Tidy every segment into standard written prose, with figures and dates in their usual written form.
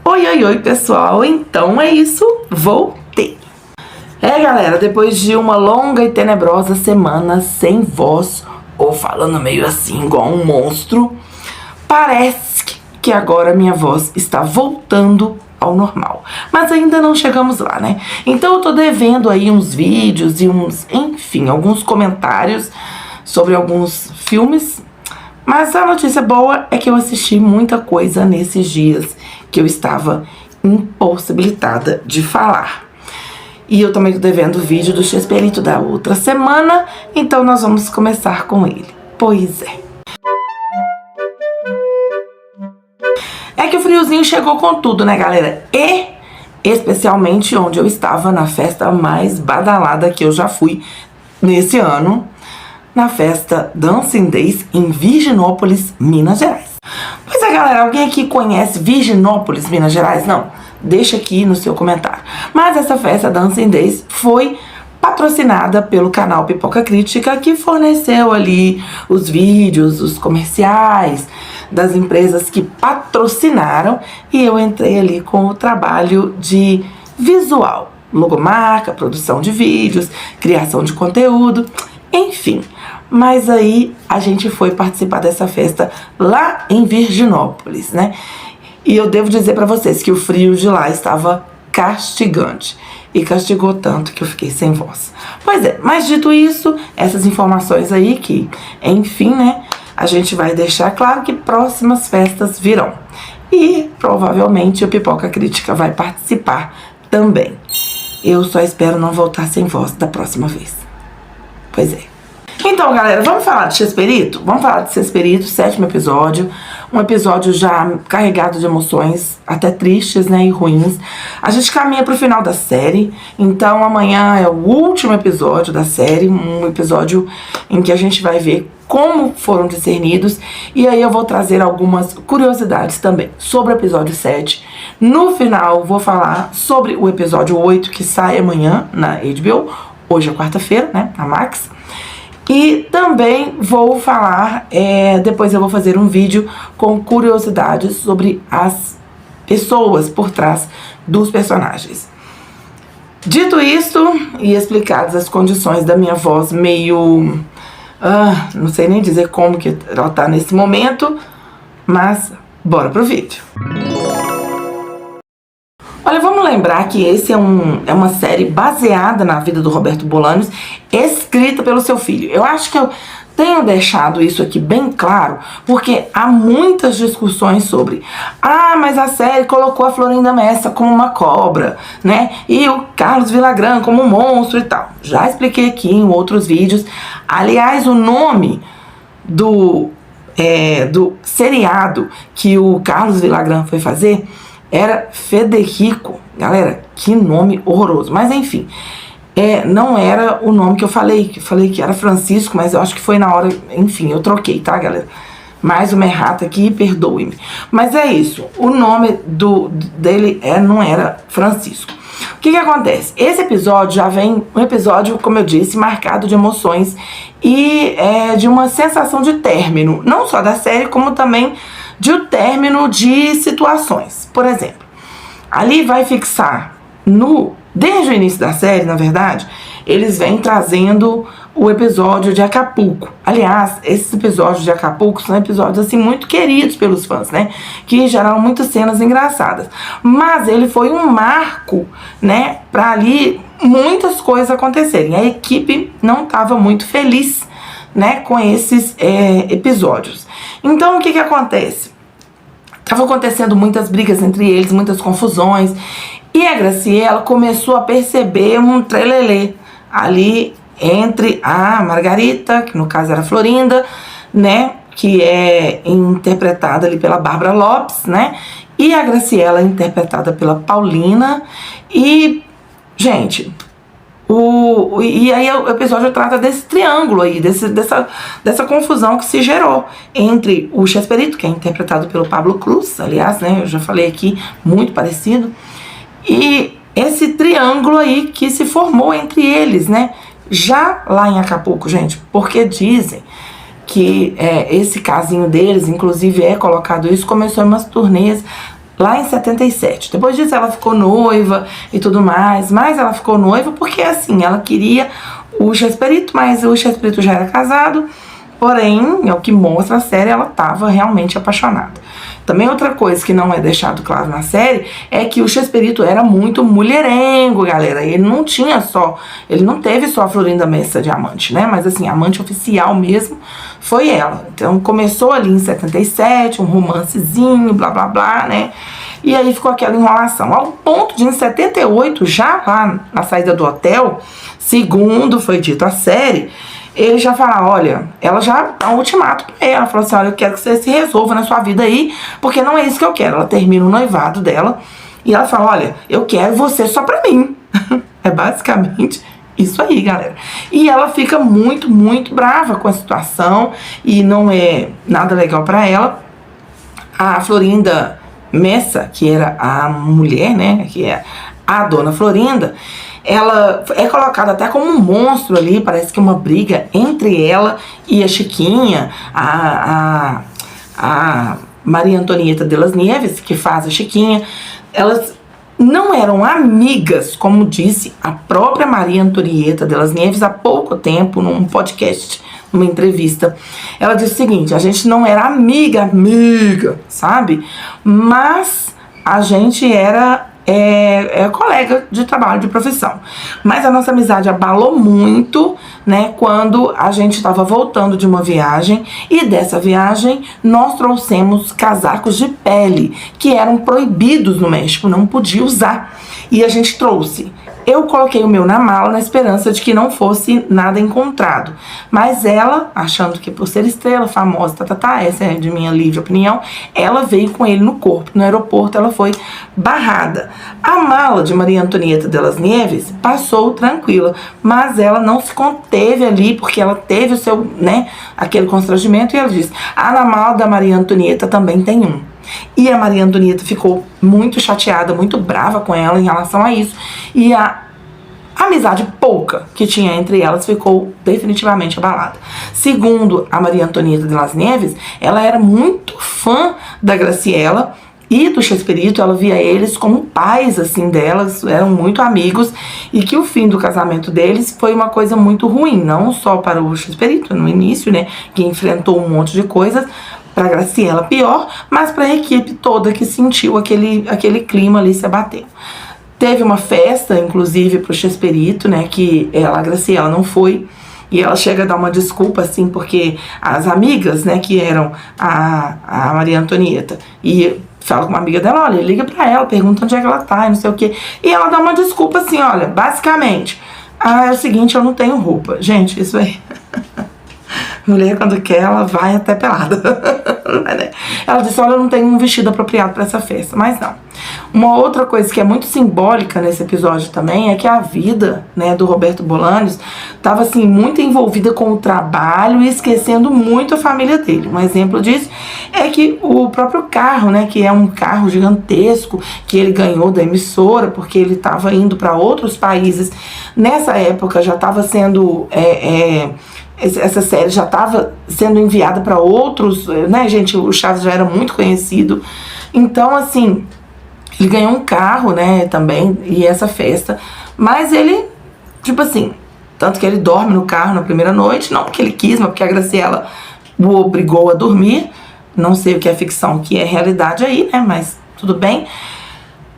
Oi, oi, oi, pessoal! Então é isso, voltei! Galera, depois de uma longa e tenebrosa semana sem voz, ou falando meio assim, igual um monstro, parece que agora minha voz está voltando ao normal. Mas ainda não chegamos lá, né? Então eu tô devendo aí uns vídeos e enfim, alguns comentários sobre alguns filmes. Mas a notícia boa é que eu assisti muita coisa nesses dias que eu estava impossibilitada de falar. E eu também tô devendo o vídeo do Chespirito da outra semana, então nós vamos começar com ele. Pois é. É que o friozinho chegou com tudo, né, galera? E especialmente onde eu estava na festa mais badalada que eu já fui nesse ano, na festa Dancing Days em Virginópolis, Minas Gerais. Pois é, galera, alguém aqui conhece Virginópolis, Minas Gerais? Não? Deixa aqui no seu comentário. Mas essa festa Dancing Days foi patrocinada pelo canal Pipoca Crítica, que forneceu ali os vídeos, os comerciais das empresas que patrocinaram, e eu entrei ali com o trabalho de visual, logomarca, produção de vídeos, criação de conteúdo, enfim. Mas aí a gente foi participar dessa festa lá em Virginópolis, né? E eu devo dizer pra vocês que o frio de lá estava castigante. E castigou tanto que eu fiquei sem voz. Pois é, mas dito isso, essas informações aí que, enfim, né? A gente vai deixar claro que próximas festas virão. E provavelmente o Pipoca Crítica vai participar também. Eu só espero não voltar sem voz da próxima vez. Pois é. Então, galera, vamos falar de Chespirito? Vamos falar de Chespirito, 7º episódio. Um episódio já carregado de emoções, até tristes, né, e ruins. A gente caminha pro final da série, então amanhã é o último episódio da série, um episódio em que a gente vai ver como foram discernidos, e aí eu vou trazer algumas curiosidades também sobre o episódio 7. No final, vou falar sobre o episódio 8, que sai amanhã na HBO, hoje é quarta-feira, né, na Max. E também vou falar, depois eu vou fazer um vídeo com curiosidades sobre as pessoas por trás dos personagens. Dito isso, e explicadas as condições da minha voz meio... não sei nem dizer como que ela tá nesse momento, mas bora pro vídeo. Olha, vamos lembrar que esse é uma série baseada na vida do Roberto Bolanhos, escrita pelo seu filho. Eu acho que eu tenho deixado isso aqui bem claro, porque há muitas discussões sobre mas a série colocou a Florinda Messa como uma cobra, né? E o Carlos Villagrán como um monstro e tal. Já expliquei aqui em outros vídeos. Aliás, o nome do seriado que o Carlos Villagrán foi fazer era Federico. Galera, que nome horroroso. Mas enfim, não era o nome que eu falei que era Francisco, mas eu acho que foi na hora, enfim, eu troquei, tá, galera? Mais uma errata aqui, perdoe-me. Mas é isso, o nome dele não era Francisco. O que acontece? Esse episódio já vem, um episódio, como eu disse, marcado de emoções e de uma sensação de término, não só da série, como também de um término de situações. Por exemplo, ali vai fixar desde o início da série, na verdade, eles vêm trazendo o episódio de Acapulco. Aliás, esses episódios de Acapulco são episódios assim muito queridos pelos fãs, né? Que geraram muitas cenas engraçadas. Mas ele foi um marco, né? Para ali muitas coisas acontecerem. A equipe não estava muito feliz, né? Com esses episódios. Então, o que acontece? Estavam acontecendo muitas brigas entre eles, muitas confusões. E a Graciela começou a perceber um trelelê ali entre a Margarita, que no caso era a Florinda, né? Que é interpretada ali pela Bárbara Lopes, né? E a Graciela, interpretada pela Paulina. E, gente... E aí o episódio trata desse triângulo aí, dessa confusão que se gerou entre o Chespirito, que é interpretado pelo Pablo Cruz, aliás, né, eu já falei aqui, muito parecido, e esse triângulo aí que se formou entre eles, né, já lá em Acapulco, gente, porque dizem que esse casinho deles, inclusive colocado isso, começou em umas turnês lá em 77. Depois disso ela ficou noiva e tudo mais, mas ela ficou noiva porque assim, ela queria o Chespirito, mas o Chespirito já era casado, porém, é o que mostra a série, ela estava realmente apaixonada. Também outra coisa que não é deixado claro na série é que o Chespirito era muito mulherengo, galera. Ele não teve só a Florinda Messa de amante, né? Mas assim, a amante oficial mesmo foi ela. Então começou ali em 77, um romancezinho, blá blá blá, né? E aí ficou aquela enrolação. Ao ponto de em 78, já lá na saída do hotel, segundo foi dito a série, ele já fala, olha, ela já dá um ultimato pra ela, falou assim, olha, eu quero que você se resolva na sua vida aí, porque não é isso que eu quero. Ela termina o noivado dela e ela fala, olha, eu quero você só pra mim. É basicamente isso aí, galera. E ela fica muito, muito brava com a situação e não é nada legal pra ela. A Florinda Messa, que era a mulher, né, que é a dona Florinda, ela é colocada até como um monstro ali, parece que uma briga entre ela e a Chiquinha, a Maria Antonieta de las Nieves, que faz a Chiquinha. Elas não eram amigas, como disse a própria Maria Antonieta de las Nieves há pouco tempo, num podcast, numa entrevista. Ela disse o seguinte, a gente não era amiga, sabe? Mas a gente era colega de trabalho, de profissão. Mas a nossa amizade abalou muito, né, quando a gente estava voltando de uma viagem, e dessa viagem nós trouxemos casacos de pele que eram proibidos no México, não podia usar, e a gente trouxe. Eu coloquei o meu na mala na esperança de que não fosse nada encontrado. Mas ela, achando que por ser estrela, famosa, essa é de minha livre opinião, ela veio com ele no corpo. No aeroporto ela foi barrada. A mala de Maria Antonieta de las Nieves passou tranquila, mas ela não se conteve ali, porque ela teve o seu, né, aquele constrangimento, e ela disse, na mala da Maria Antonieta também tem um. E a Maria Antonieta ficou muito chateada, muito brava com ela em relação a isso. E a amizade pouca que tinha entre elas ficou definitivamente abalada. Segundo a Maria Antonieta de las Nieves, ela era muito fã da Graciela e do Chespirito. Ela via eles como pais, assim, delas, eram muito amigos, e que o fim do casamento deles foi uma coisa muito ruim, não só para o Chespirito no início, né, que enfrentou um monte de coisas, para Graciela pior, mas para a equipe toda que sentiu aquele clima ali se abater. Teve uma festa, inclusive, pro Chespirito, né, que a Graciela não foi, e ela chega a dar uma desculpa, assim, porque as amigas, né, que eram a Maria Antonieta, e fala com uma amiga dela, olha, liga pra ela, pergunta onde é que ela tá, e não sei o quê, e ela dá uma desculpa assim, olha, basicamente, é o seguinte, eu não tenho roupa. Gente, isso aí... Mulher, quando quer, ela vai até pelada. Ela disse, olha, eu não tenho um vestido apropriado para essa festa. Mas não. Uma outra coisa que é muito simbólica nesse episódio também é que a vida, né, do Roberto Bolanhos estava assim, muito envolvida com o trabalho e esquecendo muito a família dele. Um exemplo disso é que o próprio carro, né, que é um carro gigantesco que ele ganhou da emissora, porque ele estava indo para outros países. Nessa época já estava sendo... essa série já estava sendo enviada para outros, né, gente? O Chaves já era muito conhecido. Então, assim, ele ganhou um carro, né, também, e essa festa. Mas ele, tipo assim, tanto que ele dorme no carro na primeira noite, não porque ele quis, mas porque a Graciela o obrigou a dormir. Não sei o que é ficção, o que é realidade aí, né, mas tudo bem.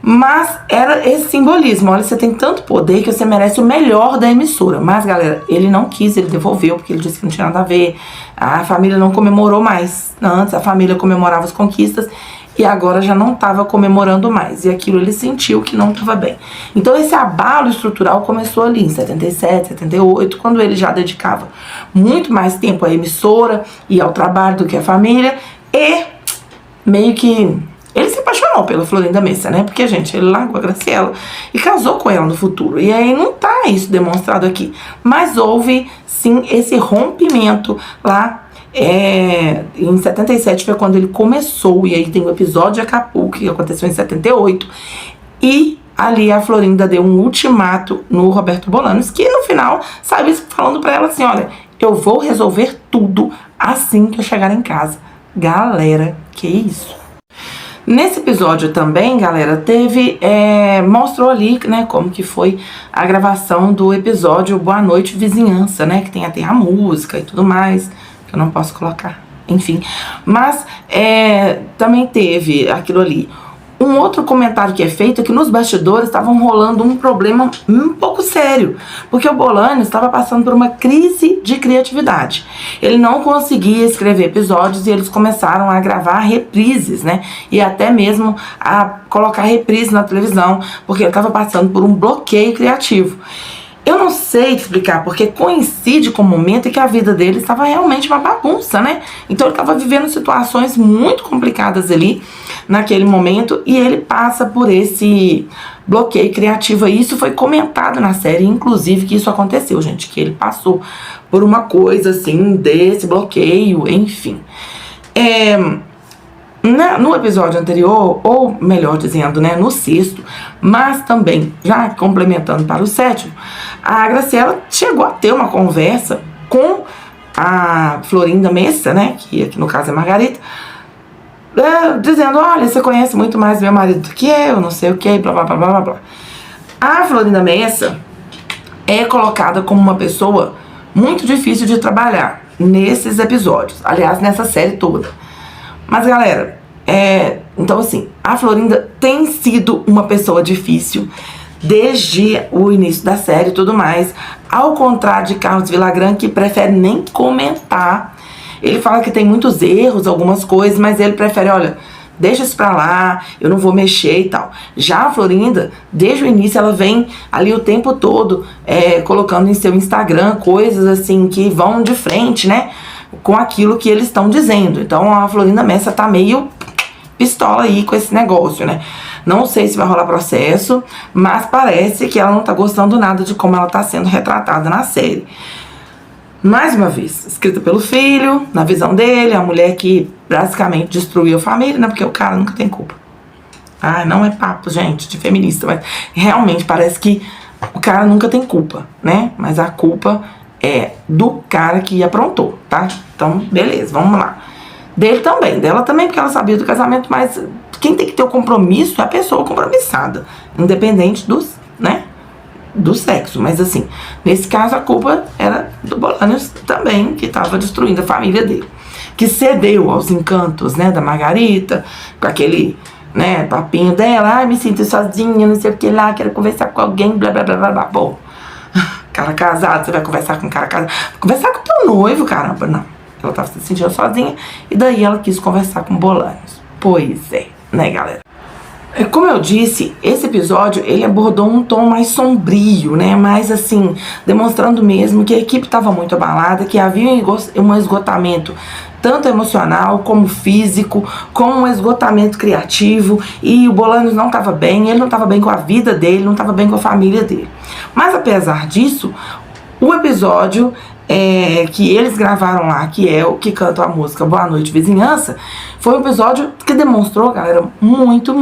Mas era esse simbolismo, olha, você tem tanto poder que você merece o melhor da emissora. Mas, galera, ele não quis, ele devolveu, porque ele disse que não tinha nada a ver. A família não comemorou mais. Antes a família comemorava as conquistas e agora já não estava comemorando mais. E aquilo ele sentiu que não estava bem. Então esse abalo estrutural começou ali em 77, 78, quando ele já dedicava muito mais tempo à emissora e ao trabalho do que à família. E meio que... ele se apaixonou pela Florinda Messa, né? Porque, gente, ele largou a Graciela e casou com ela no futuro. E aí não tá isso demonstrado aqui. Mas houve, sim, esse rompimento lá. Em 77 foi quando ele começou. E aí tem o episódio de Acapulco, que aconteceu em 78. E ali a Florinda deu um ultimato no Roberto Bolanhos, que no final saiu falando pra ela assim, olha, eu vou resolver tudo assim que eu chegar em casa. Galera, que isso? Nesse episódio também, galera, mostrou ali, né, como que foi a gravação do episódio Boa Noite Vizinhança, né, que tem até a música e tudo mais, que eu não posso colocar, enfim. Mas também teve aquilo ali. Um outro comentário que é feito é que nos bastidores estavam rolando um problema um pouco sério, porque o Bolanhos estava passando por uma crise de criatividade. Ele não conseguia escrever episódios e eles começaram a gravar reprises, né? E até mesmo a colocar reprise na televisão, porque ele estava passando por um bloqueio criativo. Eu não sei explicar, porque coincide com o momento em que a vida dele estava realmente uma bagunça, né? Então ele estava vivendo situações muito complicadas ali, naquele momento, e ele passa por esse bloqueio criativo. E isso foi comentado na série, inclusive, que isso aconteceu, gente, que ele passou por uma coisa, assim, desse bloqueio, enfim. No episódio anterior, ou melhor dizendo, né, no sexto, mas também já complementando para o sétimo, a Graciela chegou a ter uma conversa com a Florinda Messa, né, que aqui no caso é Margarita, dizendo: olha, você conhece muito mais meu marido do que eu, não sei o que, blá blá blá blá blá. A Florinda Messa é colocada como uma pessoa muito difícil de trabalhar nesses episódios, aliás, nessa série toda. Mas, galera, então assim, a Florinda tem sido uma pessoa difícil desde o início da série e tudo mais, ao contrário de Carlos Villagrán, que prefere nem comentar. Ele fala que tem muitos erros, algumas coisas, mas ele prefere, olha, deixa isso pra lá, eu não vou mexer e tal. Já a Florinda, desde o início, ela vem ali o tempo todo colocando em seu Instagram coisas assim que vão de frente, né, com aquilo que eles estão dizendo. Então a Florinda Messa tá meio pistola aí com esse negócio, né? Não sei se vai rolar processo, mas parece que ela não tá gostando nada de como ela tá sendo retratada na série. Mais uma vez, escrita pelo filho, na visão dele, a mulher que basicamente destruiu a família, né? Porque o cara nunca tem culpa. Ah, não é papo, gente, de feminista, mas realmente parece que o cara nunca tem culpa, né? Mas a culpa é do cara que aprontou, tá? Então, beleza, vamos lá. Dele também, dela também, porque ela sabia do casamento, mas quem tem que ter o compromisso é a pessoa compromissada, independente do sexo. Mas assim, nesse caso a culpa era do Bolanhos também, que estava destruindo a família dele, que cedeu aos encantos, né, da Margarita, com aquele, né, papinho dela: ai, me sinto sozinha, não sei o que lá, quero conversar com alguém, blá blá blá blá blá. Bom, cara casado, você vai conversar com um cara casado, conversar com teu noivo, caramba, não. Ela tava se sentindo sozinha e daí ela quis conversar com Bolanhos. Pois é, né, galera? Como eu disse, esse episódio, ele abordou um tom mais sombrio, né? Mais assim, demonstrando mesmo que a equipe estava muito abalada, que havia um esgotamento tanto emocional como físico, como um esgotamento criativo, e o Bolanhos não estava bem, ele não estava bem com a vida dele, não estava bem com a família dele. Mas apesar disso, o episódio que eles gravaram lá, que é o que canta a música Boa Noite Vizinhança, foi um episódio que demonstrou, galera, muito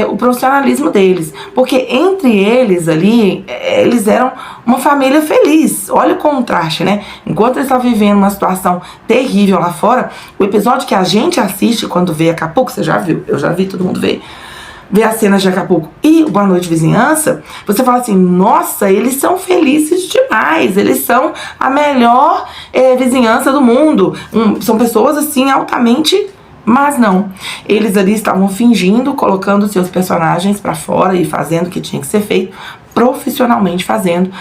o profissionalismo deles, porque entre eles ali, eles eram uma família feliz. Olha o contraste, né? Enquanto eles estavam vivendo uma situação terrível lá fora, o episódio que a gente assiste quando vê Acapulco, você já viu, eu já vi, todo mundo vê as cenas de Acapulco e o Boa Noite Vizinhança, você fala assim: nossa, eles são felizes demais, eles são a melhor vizinhança do mundo, são pessoas assim altamente. Mas não, eles ali estavam fingindo, colocando seus personagens pra fora e fazendo o que tinha que ser feito, profissionalmente fazendo.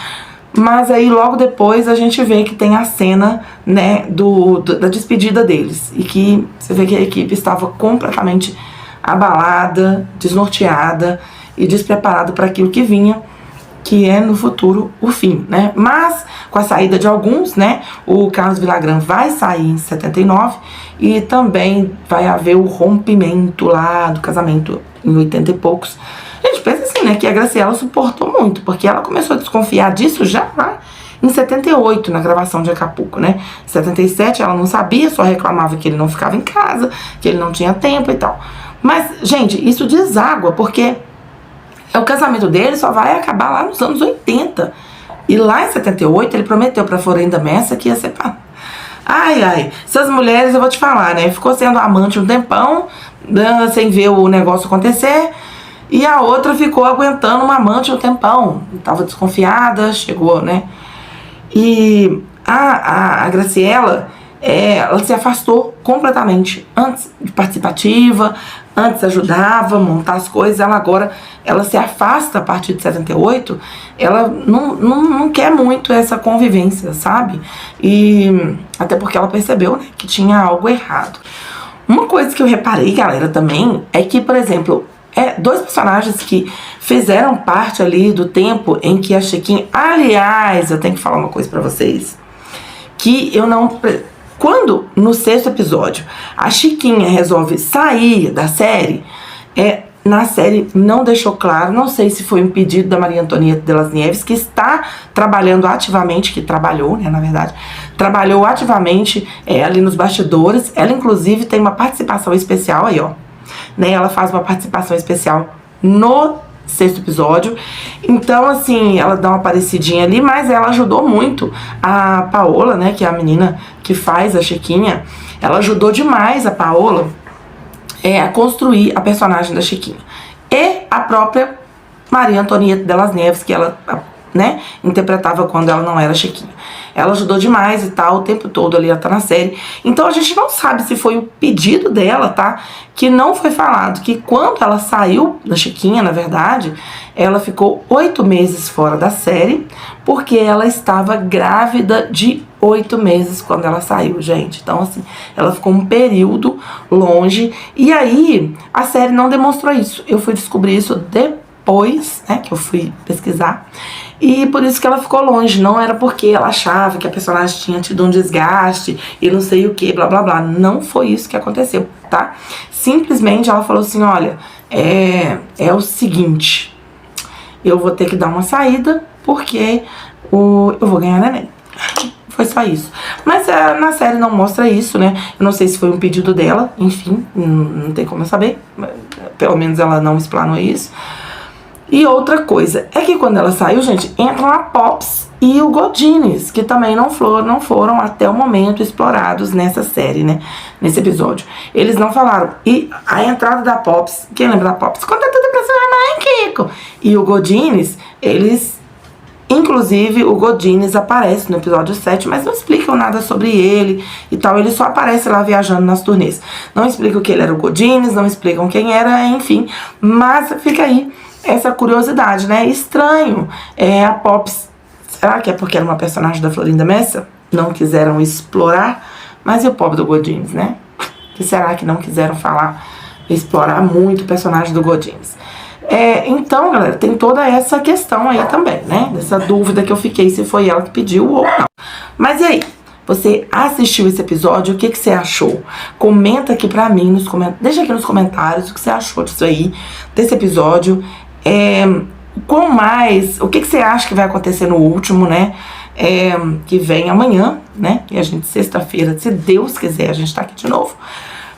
Mas aí logo depois a gente vê que tem a cena, né, da despedida deles, e que você vê que a equipe estava completamente abalada, desnorteada e despreparada para aquilo que vinha, que é no futuro o fim, né? Mas com a saída de alguns, né, o Carlos Villagrán vai sair em 79 e também vai haver o rompimento lá do casamento em 80 e poucos. A gente pensa assim, né, que a Graciela suportou muito, porque ela começou a desconfiar disso já lá em 78, na gravação de Acapulco, né? Em 77 ela não sabia, só reclamava que ele não ficava em casa, que ele não tinha tempo e tal. Mas, gente, isso deságua, porque o casamento dele só vai acabar lá nos anos 80. E lá em 78 ele prometeu pra Florinda Messa que ia separar. Ai, essas mulheres, eu vou te falar, né? Ficou sendo amante um tempão, sem ver o negócio acontecer. E a outra ficou aguentando uma amante um tempão. Tava desconfiada, chegou, né? E a Graciela, ela se afastou completamente. Antes participativa, antes ajudava a montar as coisas. Ela se afasta a partir de 78. Ela não quer muito essa convivência, sabe? E até porque ela percebeu, né, que tinha algo errado. Uma coisa que eu reparei, galera, também, é que, por exemplo, dois personagens que fizeram parte ali do tempo em que a Chiquinha... Aliás, eu tenho que falar uma coisa pra vocês. Que eu não... Quando, no 6º episódio, a Chiquinha resolve sair da série, na série não deixou claro, não sei se foi um pedido da Maria Antonieta de las Nieves, que está trabalhando ativamente, que trabalhou, né, na verdade, trabalhou ativamente ali nos bastidores. Ela, inclusive, tem uma participação especial aí, ó, né, ela faz uma participação especial no 6º episódio. Então, assim, ela dá uma parecidinha ali, mas ela ajudou muito a Paola, né, que é a menina que faz a Chiquinha. Ela ajudou demais a Paola a construir a personagem da Chiquinha. E a própria Maria Antonieta de las Nieves, que ela, né, interpretava quando ela não era Chiquinha. Ela ajudou demais e tal, o tempo todo ali, ela tá na série. Então a gente não sabe se foi o pedido dela, tá? Que não foi falado, que quando ela saiu da Chiquinha, na verdade, ela ficou 8 meses fora da série, porque ela estava grávida de 8 meses quando ela saiu, gente. Então, assim, ela ficou um período longe. E aí, a série não demonstrou isso. Eu fui descobrir isso depois, né, que eu fui pesquisar. E por isso que ela ficou longe. Não era porque ela achava que a personagem tinha tido um desgaste e não sei o que, blá blá blá. Não foi isso que aconteceu, tá? Simplesmente ela falou assim, olha, é o seguinte, eu vou ter que dar uma saída porque eu vou ganhar neném. Foi só isso. Mas na série não mostra isso, né? Eu não sei se foi um pedido dela, enfim, não tem como eu saber. Pelo menos ela não explanou isso. E outra coisa, é que quando ela saiu, gente, entram a Pops e o Godines, que também não foram até o momento explorados nessa série, né? Nesse episódio. Eles não falaram. E a entrada da Pops, quem lembra da Pops? Conta tudo pra sua mãe, Kiko. E o Godines, inclusive, o Godines aparece no episódio 7, mas não explicam nada sobre ele e tal. Ele só aparece lá viajando nas turnês. Não explicam que ele era o Godines, não explicam quem era, enfim. Mas fica aí essa curiosidade, né? Estranho. A Pops, será que é porque era uma personagem da Florinda Messa? Não quiseram explorar? Mas e o pobre do Godines, né? Que será que não quiseram explorar muito o personagem do Godines? Então, galera, tem toda essa questão aí também, né? Dessa dúvida que eu fiquei se foi ela que pediu ou não. Mas e aí? Você assistiu esse episódio? O que você achou? Comenta aqui pra mim nos comentários. Deixa aqui nos comentários o que você achou disso aí, desse episódio. O que você acha que vai acontecer no último, né? Que vem amanhã, né? E a gente, sexta-feira, se Deus quiser, a gente tá aqui de novo.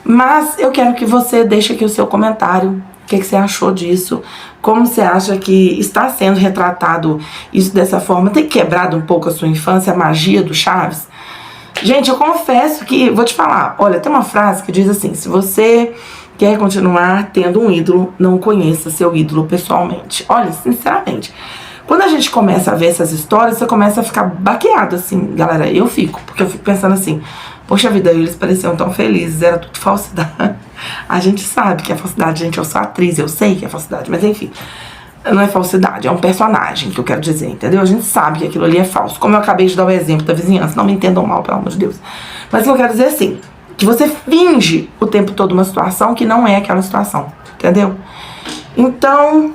Mas eu quero que você deixe aqui o seu comentário. O que você achou disso? Como você acha que está sendo retratado isso dessa forma? Tem quebrado um pouco a sua infância, a magia do Chaves? Gente, eu confesso que, vou te falar, olha, tem uma frase que diz assim, se você quer continuar tendo um ídolo, não conheça seu ídolo pessoalmente. Olha, sinceramente, quando a gente começa a ver essas histórias, você começa a ficar baqueado, assim, galera, porque eu fico pensando assim, poxa vida, eles pareciam tão felizes, era tudo falsidade. A gente sabe que é falsidade, gente, eu sou atriz, eu sei que é falsidade, mas enfim, não é falsidade, é um personagem que eu quero dizer, entendeu? A gente sabe que aquilo ali é falso, como eu acabei de dar o exemplo da vizinhança, não me entendam mal, pelo amor de Deus. Mas eu quero dizer assim, que você finge o tempo todo uma situação que não é aquela situação, entendeu? Então,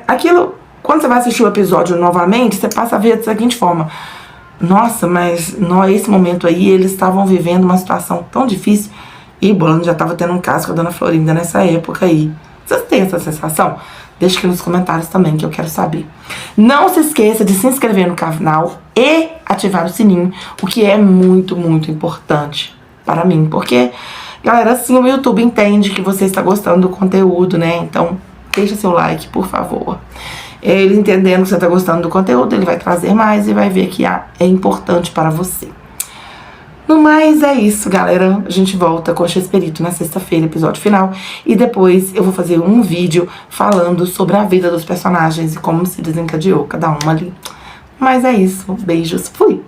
aquilo, quando você vai assistir o episódio novamente, você passa a ver da seguinte forma, nossa, mas nesse momento aí, eles estavam vivendo uma situação tão difícil, e Bolano já estava tendo um caso com a Dona Florinda nessa época aí. Vocês têm essa sensação? Deixa aqui nos comentários também, que eu quero saber. Não se esqueça de se inscrever no canal e ativar o sininho, o que é muito, muito importante para mim. Porque, galera, assim o YouTube entende que você está gostando do conteúdo, né? Então, deixa seu like, por favor. Ele entendendo que você está gostando do conteúdo, ele vai trazer mais e vai ver que é importante para você. No mais, é isso, galera. A gente volta com o X-Perito na sexta-feira, episódio final. E depois eu vou fazer um vídeo falando sobre a vida dos personagens e como se desencadeou cada uma ali. Mas é isso. Beijos. Fui!